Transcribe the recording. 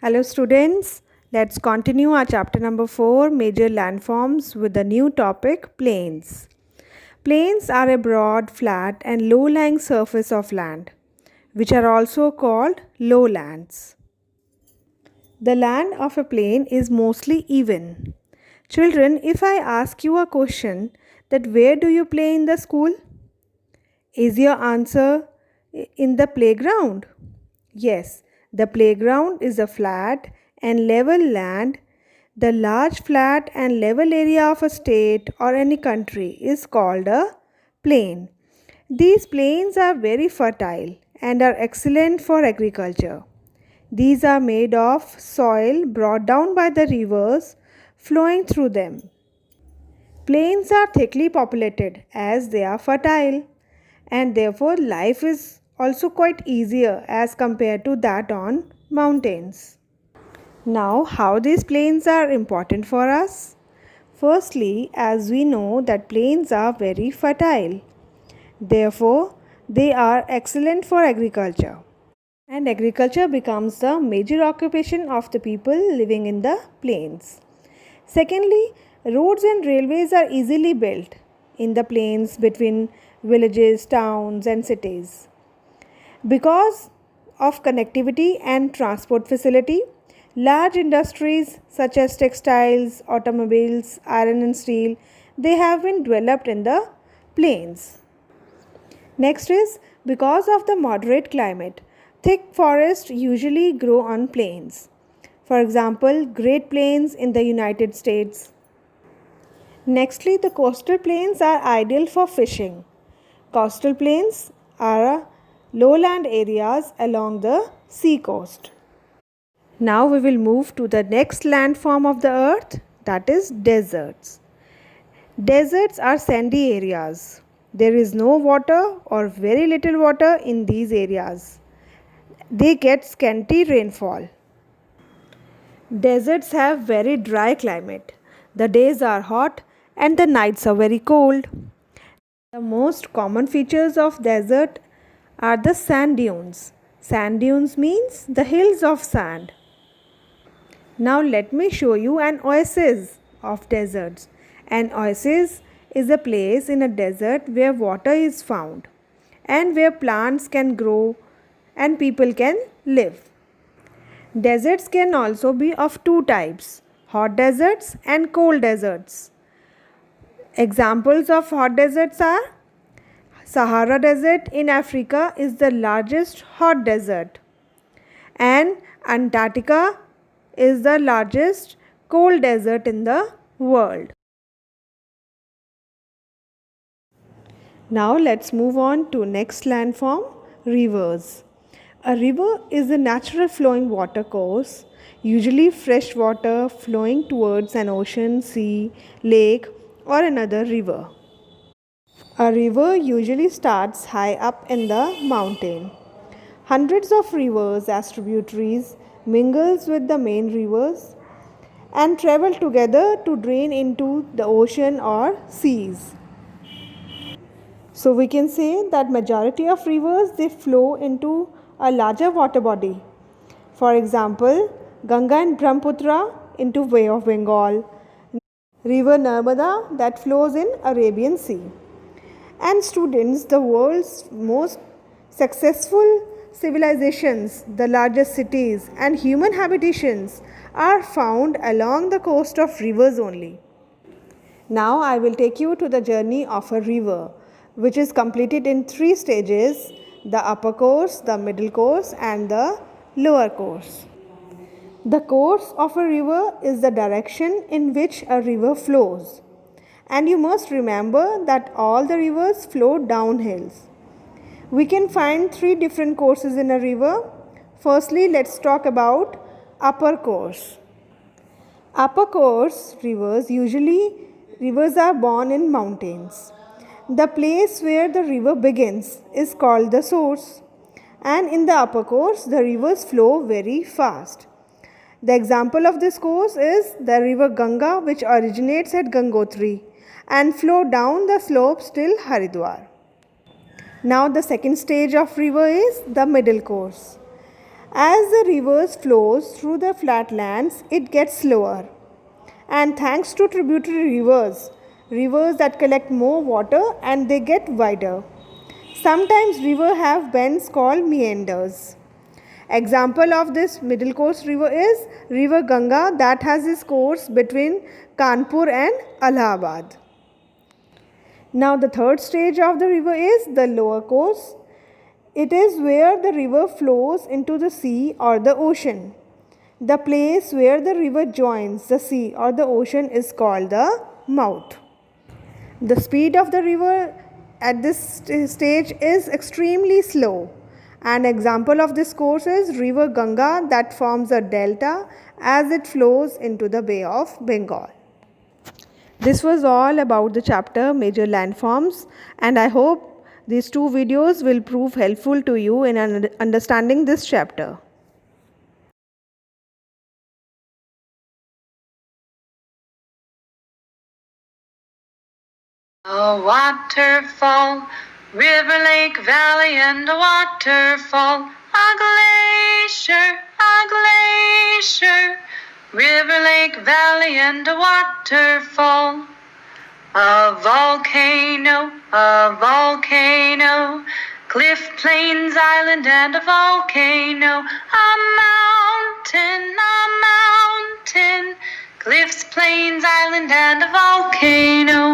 Hello students, let's continue our chapter number 4 major landforms with the new topic plains. Plains are a broad, flat and low-lying surface of land which are also called lowlands. The land of a plain is mostly even. Children, if I ask you a question that where do you play in the school? Is your answer in the playground? Yes, the playground is a flat and level land. The large flat and level area of a state or any country is called a plain. These plains are very fertile and are excellent for agriculture. These are made of soil brought down by the rivers flowing through them. Plains are thickly populated as they are fertile, and therefore life is also quite easier as compared to that on mountains. Now, how these plains are important for us? Firstly, as we know that plains are very fertile. Therefore, they are excellent for agriculture. And agriculture becomes the major occupation of the people living in the plains. Secondly, roads and railways are easily built in the plains between villages, towns, and cities. Because of connectivity and transport facility, large industries such as textiles, automobiles, iron and steel, they have been developed in the plains. Next is because of the moderate climate, thick forests usually grow on plains. For example, Great Plains in the United States. Nextly, the coastal plains are ideal for fishing. Coastal plains are lowland areas along the sea coast. Now we will move to the next landform of the earth, that is deserts. Deserts are sandy areas. There is no water or very little water in these areas. They get scanty rainfall. Deserts have very dry climate. The days are hot and the nights are very cold. The most common features of desert are the sand dunes. Sand dunes means the hills of sand. Now let me show you an oasis of deserts. An oasis is a place in a desert where water is found and where plants can grow and people can live. Deserts can also be of two types, hot deserts and cold deserts. Examples of hot deserts are Sahara Desert in Africa is the largest hot desert, and Antarctica is the largest cold desert in the world. Now let's move on to next landform, rivers. A river is a natural flowing water course, usually fresh water flowing towards an ocean, sea, lake or another river. A river usually starts high up in the mountain. Hundreds of rivers as tributaries mingles with the main rivers and travel together to drain into the ocean or seas. So we can say that majority of rivers they flow into a larger water body. For example, Ganga and Brahmaputra into Bay of Bengal, River Narmada that flows in Arabian Sea. And students, the world's most successful civilizations, the largest cities and human habitations are found along the coast of rivers only. Now I will take you to the journey of a river, which is completed in three stages, the upper course, the middle course and the lower course. The course of a river is the direction in which a river flows. And you must remember that all the rivers flow downhills. We can find three different courses in a river. Firstly, let's talk about upper course. Upper course rivers are born in mountains. The place where the river begins is called the source. And in the upper course, the rivers flow very fast. The example of this course is the river Ganga, which originates at Gangotri and flow down the slopes till Haridwar. Now the second stage of river is the middle course. As the rivers flows through the flatlands, it gets slower. And thanks to tributary rivers that collect more water and they get wider. Sometimes rivers have bends called meanders. Example of this middle course river is River Ganga that has its course between Kanpur and Allahabad. Now the third stage of the river is the lower course. It is where the river flows into the sea or the ocean. The place where the river joins the sea or the ocean is called the mouth. The speed of the river at this stage is extremely slow. An example of this course is River Ganga that forms a delta as it flows into the Bay of Bengal. This was all about the chapter Major Landforms, and I hope these two videos will prove helpful to you in understanding this chapter. A waterfall, river, lake, valley, and a waterfall. A glacier, river, lake, valley, and a waterfall. A volcano, cliff, plains, island, and a volcano. A mountain, cliffs, plains, island, and a volcano.